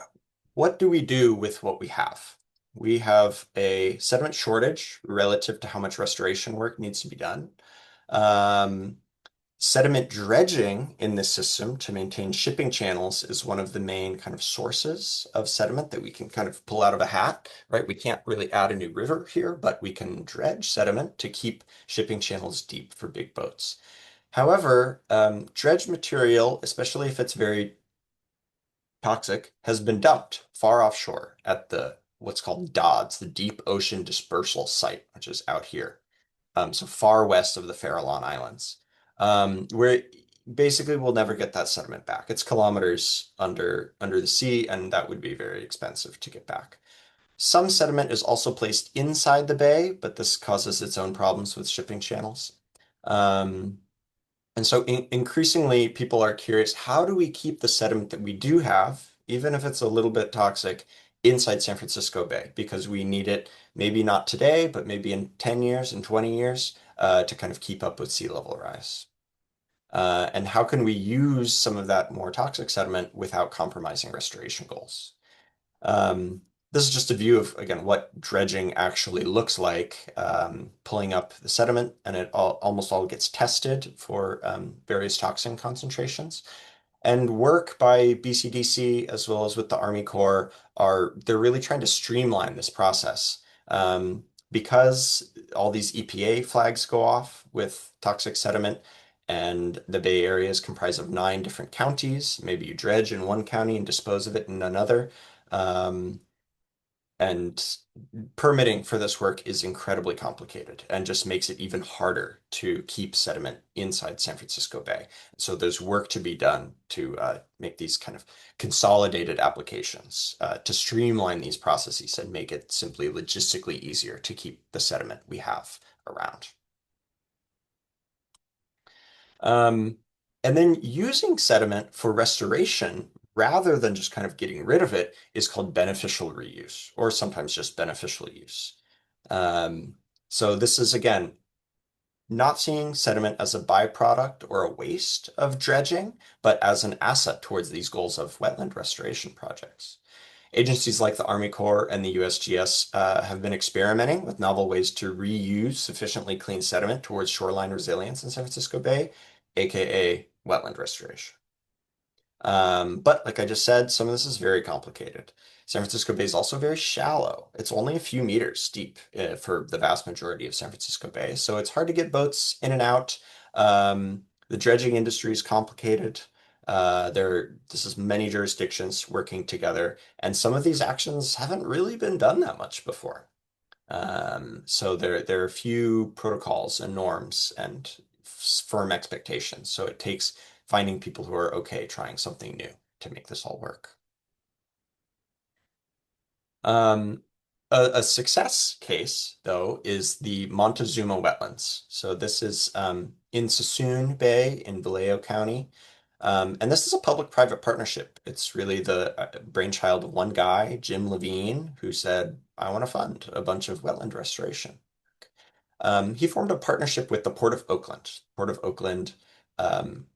what do we do with what we have? We have a sediment shortage relative to how much restoration work needs to be done. Um, Sediment dredging in this system to maintain shipping channels is one of the main kind of sources of sediment that we can kind of pull out of a hat, right? We can't really add a new river here, but we can dredge sediment to keep shipping channels deep for big boats. However, dredged material, especially if it's very toxic, has been dumped far offshore at the what's called DODS, the Deep Ocean Dispersal Site, which is out here, so far west of the Farallon Islands, where basically we'll never get that sediment back. It's kilometers under the sea, and that would be very expensive to get back. Some sediment is also placed inside the bay, but this causes its own problems with shipping channels. Um, and so increasingly, people are curious, how do we keep the sediment that we do have, even if it's a little bit toxic, inside San Francisco Bay? Because we need it, maybe not today, but maybe in 10 years, in 20 years, to kind of keep up with sea level rise. And how can we use some of that more toxic sediment without compromising restoration goals? Um, this is just a view of, again, what dredging actually looks like, pulling up the sediment, and it almost all gets tested for various toxin concentrations. And work by BCDC as well as with the Army Corps they're really trying to streamline this process. Because all these EPA flags go off with toxic sediment, and the Bay Area is comprised of 9 different counties. Maybe you dredge in one county and dispose of it in another. Um, and permitting for this work is incredibly complicated and just makes it even harder to keep sediment inside San Francisco Bay. So there's work to be done to make these kind of consolidated applications to streamline these processes and make it simply logistically easier to keep the sediment we have around. Um, and then using sediment for restoration rather than just kind of getting rid of it is called beneficial reuse, or sometimes just beneficial use. Um, so this is, again, not seeing sediment as a byproduct or a waste of dredging, but as an asset towards these goals of wetland restoration projects. Agencies like the Army Corps and the USGS have been experimenting with novel ways to reuse sufficiently clean sediment towards shoreline resilience in San Francisco Bay, aka wetland restoration. But like I just said, some of this is very complicated. San Francisco Bay is also very shallow. It's only a few meters deep for the vast majority of San Francisco Bay, so it's hard to get boats in and out. The dredging industry is complicated. This is many jurisdictions working together, and some of these actions haven't really been done that much before. So there are few protocols and norms and firm expectations. So it takes finding people who are okay trying something new to make this all work. Um, a success case, though, is the Montezuma wetlands. So this is in Suisun Bay in Vallejo County. And this is a public-private partnership. It's really the brainchild of one guy, Jim Levine, who said, I want to fund a bunch of wetland restoration. He formed a partnership with the Port of Oakland. Port of Oakland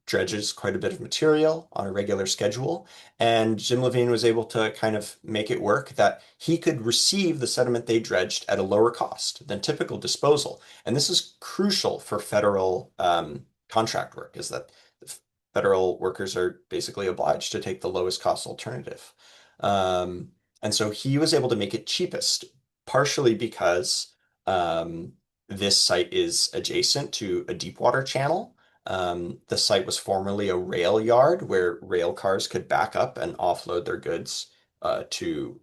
dredges quite a bit of material on a regular schedule, and Jim Levine was able to kind of make it work that he could receive the sediment they dredged at a lower cost than typical disposal. And this is crucial for federal contract work, is that federal workers are basically obliged to take the lowest cost alternative. Um, and so he was able to make it cheapest, partially because um, this site is adjacent to a deep water channel. The site was formerly a rail yard where rail cars could back up and offload their goods to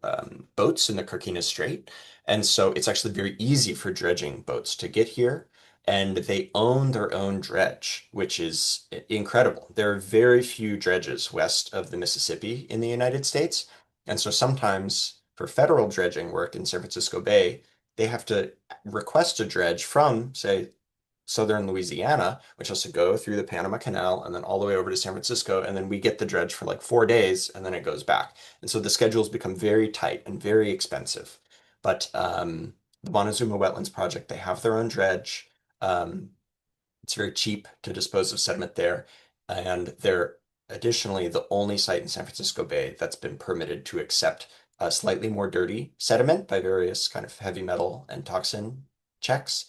boats in the Carquinez Strait. And so it's actually very easy for dredging boats to get here. And they own their own dredge, which is incredible. There are very few dredges west of the Mississippi in the United States. And so sometimes for federal dredging work in San Francisco Bay, they have to request a dredge from, say, southern Louisiana, which has to go through the Panama Canal and then all the way over to San Francisco. And then we get the dredge for like 4 days and then it goes back. And so the schedules become very tight and very expensive. But the Montezuma Wetlands Project, they have their own dredge. Um, it's very cheap to dispose of sediment there. And they're additionally the only site in San Francisco Bay that's been permitted to accept slightly more dirty sediment by various kind of heavy metal and toxin checks.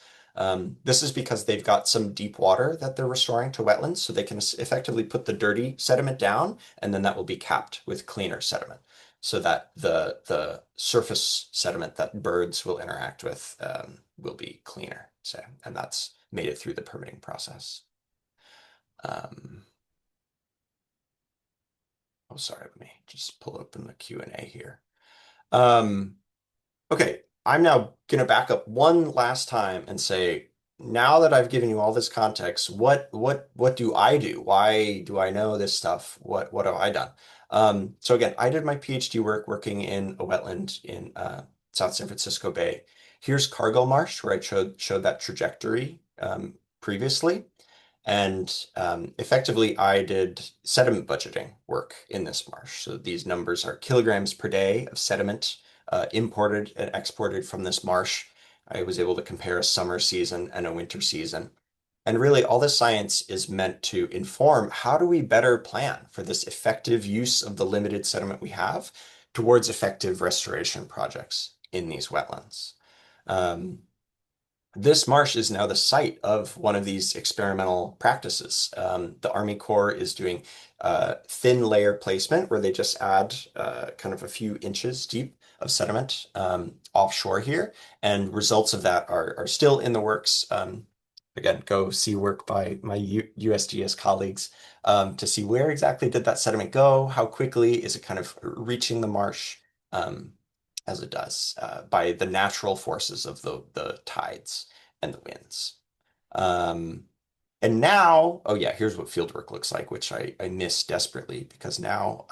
This is because they've got some deep water that they're restoring to wetlands, so they can effectively put the dirty sediment down, and then that will be capped with cleaner sediment, so that the surface sediment that birds will interact with will be cleaner. So, and that's made it through the permitting process. Um, oh, sorry, let me just pull open the Q&A here. Um, Okay, I'm now going to back up one last time and say, now that I've given you all this context, what do I do? Why do I know this stuff? What have I done? So again, I did my PhD work working in a wetland in South San Francisco Bay. Here's Cargill Marsh, where I showed that trajectory previously. And effectively, I did sediment budgeting work in this marsh. So these numbers are kilograms per day of sediment imported and exported from this marsh. I was able to compare a summer season and a winter season. And really, all this science is meant to inform how do we better plan for this effective use of the limited sediment we have towards effective restoration projects in these wetlands. Um, this marsh is now the site of one of these experimental practices. The Army Corps is doing thin layer placement where they just add kind of a few inches deep of sediment offshore here, and results of that are still in the works. Again, go see work by my USGS colleagues to see where exactly did that sediment go, how quickly is it kind of reaching the marsh. As it does by the natural forces of the tides and the winds. Um, and now, oh yeah, here's what fieldwork looks like, which I miss desperately because now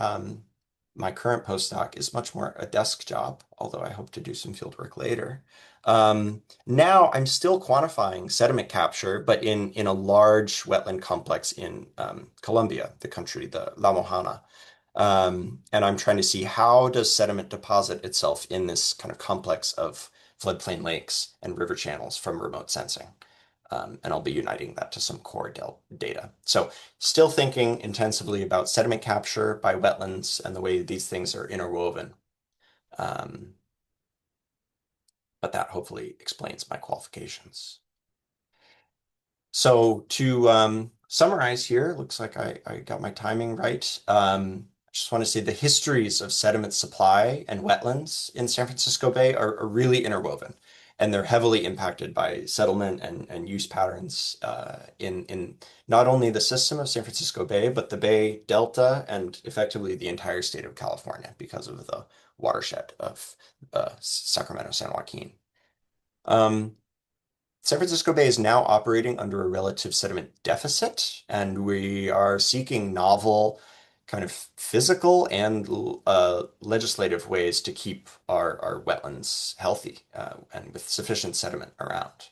my current postdoc is much more a desk job, although I hope to do some fieldwork later. Now I'm still quantifying sediment capture, but in a large wetland complex in Colombia, the country, the La Mojana. And I'm trying to see how does sediment deposit itself in this kind of complex of floodplain lakes and river channels from remote sensing. And I'll be uniting that to some core data. So still thinking intensively about sediment capture by wetlands and the way these things are interwoven. Um, but that hopefully explains my qualifications. So to summarize here, looks like I got my timing right. I just want to say the histories of sediment supply and wetlands in San Francisco Bay are really interwoven, and they're heavily impacted by settlement and use patterns in not only the system of San Francisco Bay, but the Bay Delta and effectively the entire state of California because of the watershed of Sacramento-San Joaquin. Um, San Francisco Bay is now operating under a relative sediment deficit, and we are seeking novel kind of physical and legislative ways to keep our wetlands healthy and with sufficient sediment around.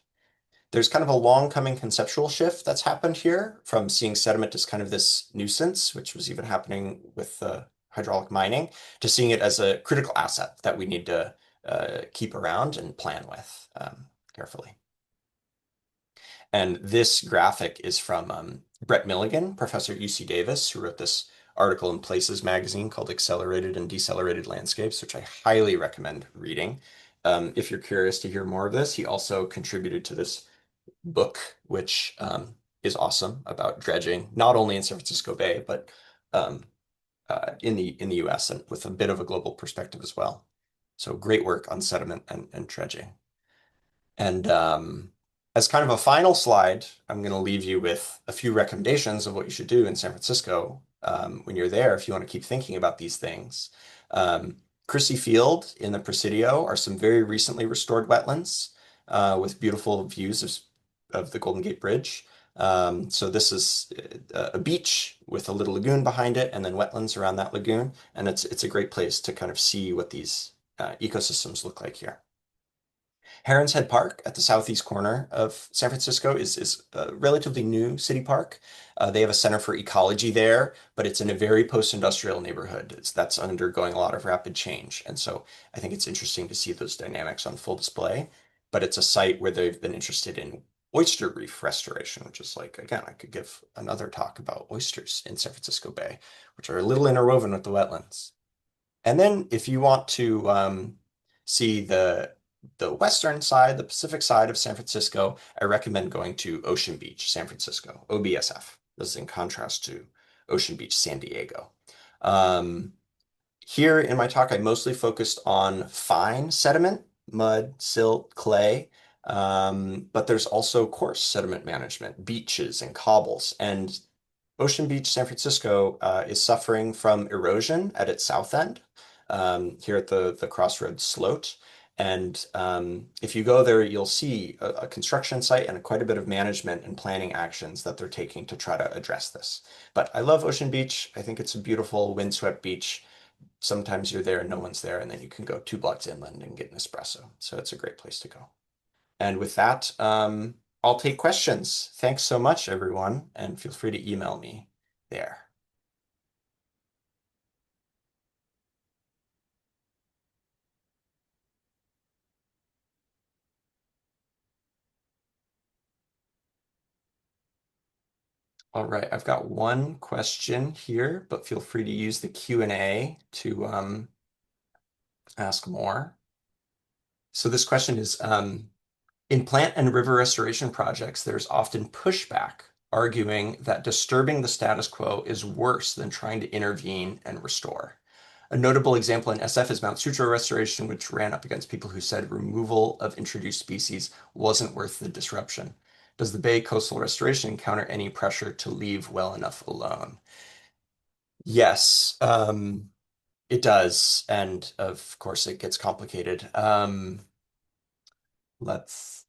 there's kind of a long coming conceptual shift that's happened here from seeing sediment as kind of this nuisance, which was even happening with hydraulic mining, to seeing it as a critical asset that we need to keep around and plan with carefully. And this graphic is from Brett Milligan, professor at UC Davis, who wrote this article in Places magazine called Accelerated and Decelerated Landscapes, which I highly recommend reading. If you're curious to hear more of this, he also contributed to this book, which is awesome, about dredging, not only in San Francisco Bay, but um, in the US and with a bit of a global perspective as well. So great work on sediment and dredging. And as kind of a final slide, I'm going to leave you with a few recommendations of what you should do in San Francisco when you're there if you want to keep thinking about these things. Um, Crissy Field in the Presidio are some very recently restored wetlands with beautiful views of the Golden Gate Bridge. So this is a beach with a little lagoon behind it, and then wetlands around that lagoon, and it's a great place to kind of see what these ecosystems look like here. Heron's Head Park at the southeast corner of San Francisco is a relatively new city park. They have a center for ecology there, but it's in a very post-industrial neighborhood. That's undergoing a lot of rapid change. And so I think it's interesting to see those dynamics on full display. But it's a site where they've been interested in oyster reef restoration, which is like, again, I could give another talk about oysters in San Francisco Bay, which are a little interwoven with the wetlands. And then if you want to see the western side, the Pacific side of San Francisco, I recommend going to Ocean Beach, San Francisco, OBSF. This is in contrast to Ocean Beach, San Diego. Um, Here in my talk, I mostly focused on fine sediment, mud, silt, clay, but there's also coarse sediment management, beaches and cobbles. And Ocean Beach, San Francisco, is suffering from erosion at its south end, here at the Crossroads Sloat. And if you go there, you'll see a construction site and quite a bit of management and planning actions that they're taking to try to address this. But I love Ocean Beach. I think it's a beautiful windswept beach. Sometimes you're there and no one's there, and then you can go 2 blocks inland and get an espresso. So it's a great place to go. And with that, I'll take questions. Thanks so much, everyone, and feel free to email me there. All right, I've got one question here, but feel free to use the Q&A to ask more. So this question is, in plant and river restoration projects, there's often pushback arguing that disturbing the status quo is worse than trying to intervene and restore. A notable example in SF is Mount Sutro restoration, which ran up against people who said removal of introduced species wasn't worth the disruption. Does the Bay coastal restoration encounter any pressure to leave well enough alone? Yes, it does. And of course, it gets complicated. Let's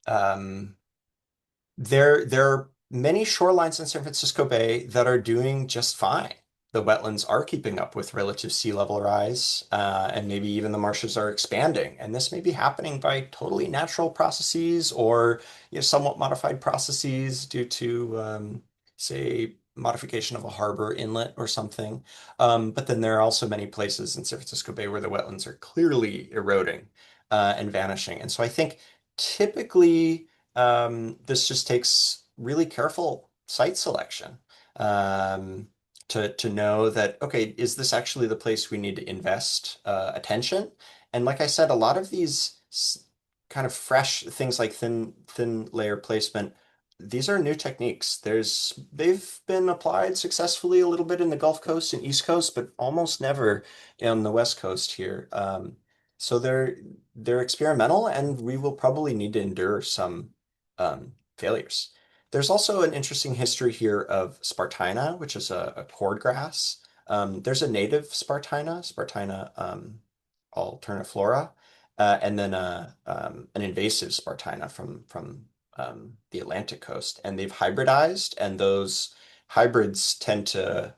there are many shorelines in San Francisco Bay that are doing just fine. The wetlands are keeping up with relative sea level rise, and maybe even the marshes are expanding. And this may be happening by totally natural processes or somewhat modified processes due to, say, modification of a harbor inlet or something. But then there are also many places in San Francisco Bay where the wetlands are clearly eroding and vanishing. And so I think typically this just takes really careful site selection to know that, okay, is this actually the place we need to invest attention? And like I said, a lot of these kind of fresh things like thin layer placement, these are new techniques. They've been applied successfully a little bit in the Gulf Coast and East Coast, but almost never on the West Coast here. So they're experimental, and we will probably need to endure some failures. There's also an interesting history here of Spartina, which is a cordgrass. There's a native Spartina alterniflora, and then an invasive Spartina from the Atlantic coast, and they've hybridized, and those hybrids tend to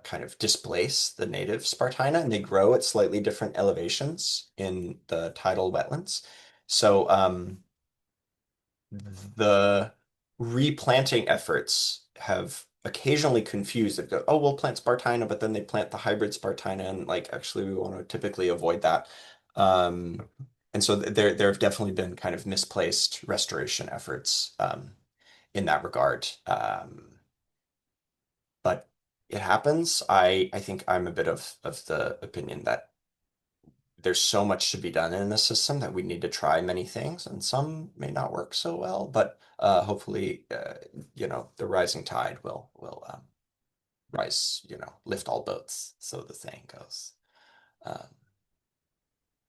kind of displace the native Spartina, and they grow at slightly different elevations in the tidal wetlands. So the replanting efforts have occasionally confused. They've got, oh, we'll plant Spartina, but then they plant the hybrid Spartina, and like actually we want to typically avoid that. Um, and so there have definitely been kind of misplaced restoration efforts in that regard. But it happens. I think I'm a bit of the opinion that there's so much to be done in the system that we need to try many things, and some may not work so well. But hopefully, the rising tide will rise, lift all boats, so the saying goes. Um,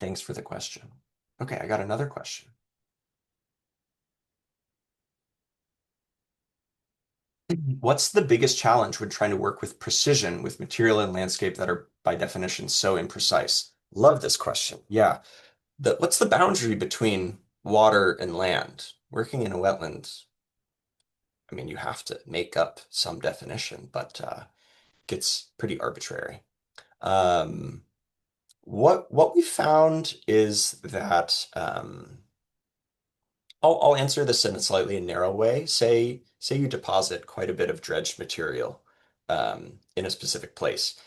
Thanks for the question. Okay, I got another question. What's the biggest challenge when trying to work with precision with material and landscape that are by definition so imprecise? Love this question. Yeah. What's the boundary between water and land? Working in a wetland, I mean, you have to make up some definition, but gets pretty arbitrary. Um, what we found is that I'll answer this in a slightly narrow way. Say you deposit quite a bit of dredged material in a specific place.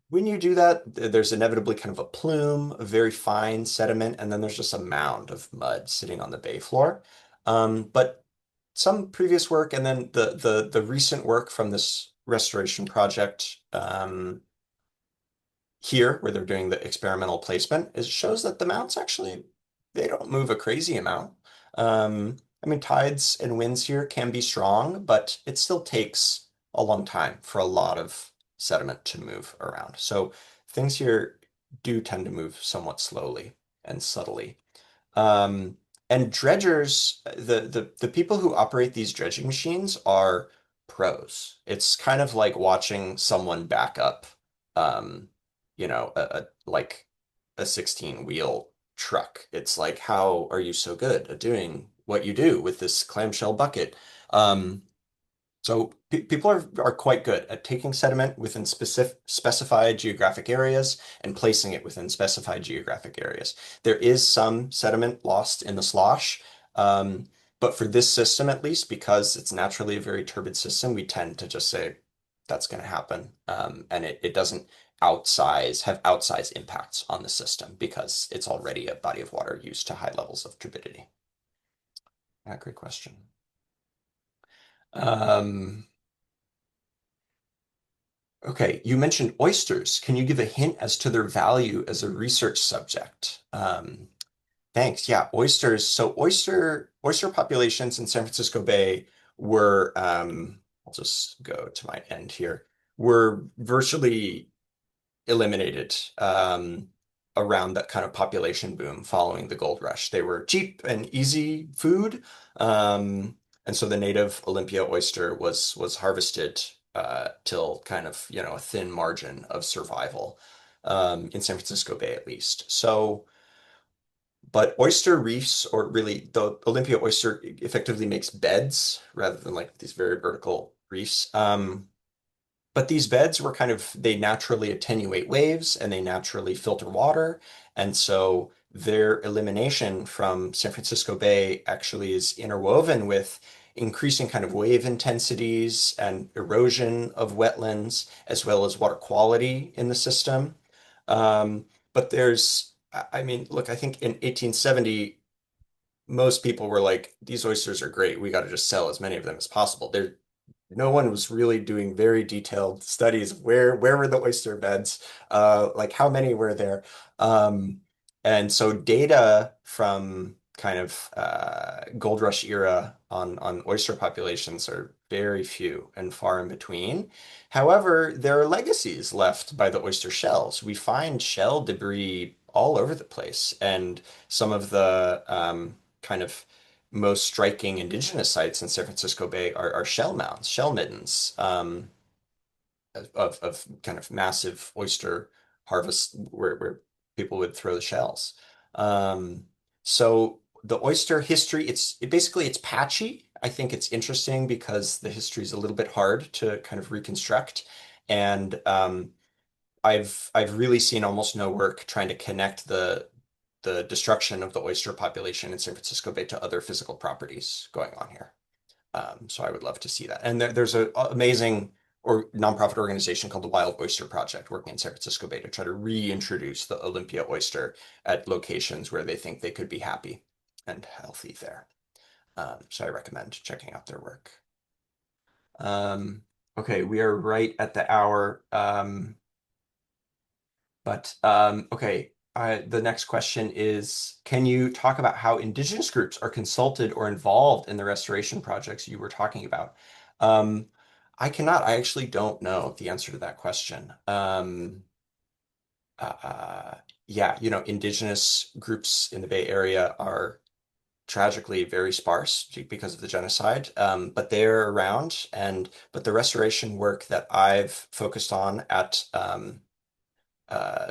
When you do that, there's inevitably kind of a plume of very fine sediment, and then there's just a mound of mud sitting on the bay floor. But some previous work and then the recent work from this restoration project here, where they're doing the experimental placement, it shows that the mounts actually they don't move a crazy amount. I mean, tides and winds here can be strong, but it still takes a long time for a lot of sediment to move around. So things here do tend to move somewhat slowly and subtly. Um, and dredgers, the people who operate these dredging machines are pros. It's kind of like watching someone back up, um, like a 16 wheel truck. It's like, how are you so good at doing what you do with this clamshell bucket? So people are quite good at taking sediment within specified geographic areas and placing it within specified geographic areas. There is some sediment lost in the slosh, um, but for this system at least, because it's naturally a very turbid system, we tend to just say that's going to happen, and it doesn't have outsized impacts on the system because it's already a body of water used to high levels of turbidity. Yeah, great question. Um, Okay, you mentioned oysters. Can you give a hint as to their value as a research subject? Thanks. Yeah, oysters. So oyster populations in San Francisco Bay were, I'll just go to my end here, were virtually eliminated around that kind of population boom following the gold rush. They were cheap and easy food, and so the native Olympia oyster was harvested till kind of a thin margin of survival in San Francisco Bay at least. So, but oyster reefs, or really the Olympia oyster, effectively makes beds rather than like these very vertical reefs. But these beds were they naturally attenuate waves and they naturally filter water. And so their elimination from San Francisco Bay actually is interwoven with increasing kind of wave intensities and erosion of wetlands, as well as water quality in the system. But I mean, look, I think in 1870, most people were like, these oysters are great. We got to just sell as many of them as possible. No one was really doing very detailed studies of where were the oyster beds, like how many were there. Um, and so data from kind of gold rush era on oyster populations are very few and far in between. However, there are legacies left by the oyster shells. We find shell debris all over the place, and some of the kind of most striking indigenous sites in San Francisco Bay are shell mounds, shell middens, of kind of massive oyster harvest where people would throw the shells. Um, so the oyster history, basically it's patchy. I think it's interesting because the history is a little bit hard to kind of reconstruct. And I've really seen almost no work trying to connect the destruction of the oyster population in San Francisco Bay to other physical properties going on here. So I would love to see that. And there's an amazing or nonprofit organization called the Wild Oyster Project working in San Francisco Bay to try to reintroduce the Olympia oyster at locations where they think they could be happy and healthy there. So I recommend checking out their work. Um, okay, we are right at the hour. Okay, the next question is, can you talk about how indigenous groups are consulted or involved in the restoration projects you were talking about? Um, I cannot. I actually don't know the answer to that question. Uh, yeah, indigenous groups in the Bay Area are tragically very sparse because of the genocide, but they're around. But the restoration work that I've focused on at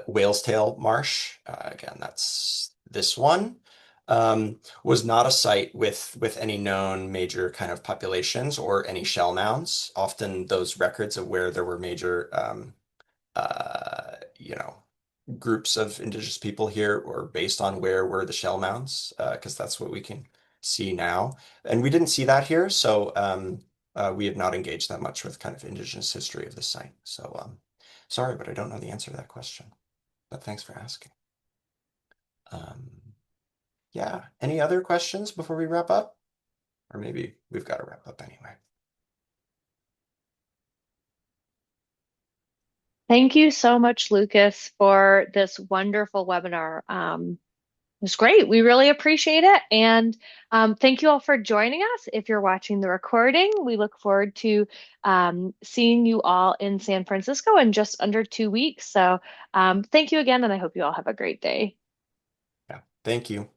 Whale's Tail Marsh, again, that's this one, was not a site with any known major kind of populations or any shell mounds. Often those records of where there were major, uh, you know, groups of indigenous people here were based on where were the shell mounds, because that's what we can see now. And we didn't see that here, so we have not engaged that much with kind of indigenous history of the site. So sorry, but I don't know the answer to that question. But thanks for asking. Um, yeah, any other questions before we wrap up? Or maybe we've got to wrap up anyway. Thank you so much, Lucas, for this wonderful webinar. It was great. We really appreciate it. And thank you all for joining us. If you're watching the recording, we look forward to seeing you all in San Francisco in just under 2 weeks. So thank you again, and I hope you all have a great day. Yeah, thank you.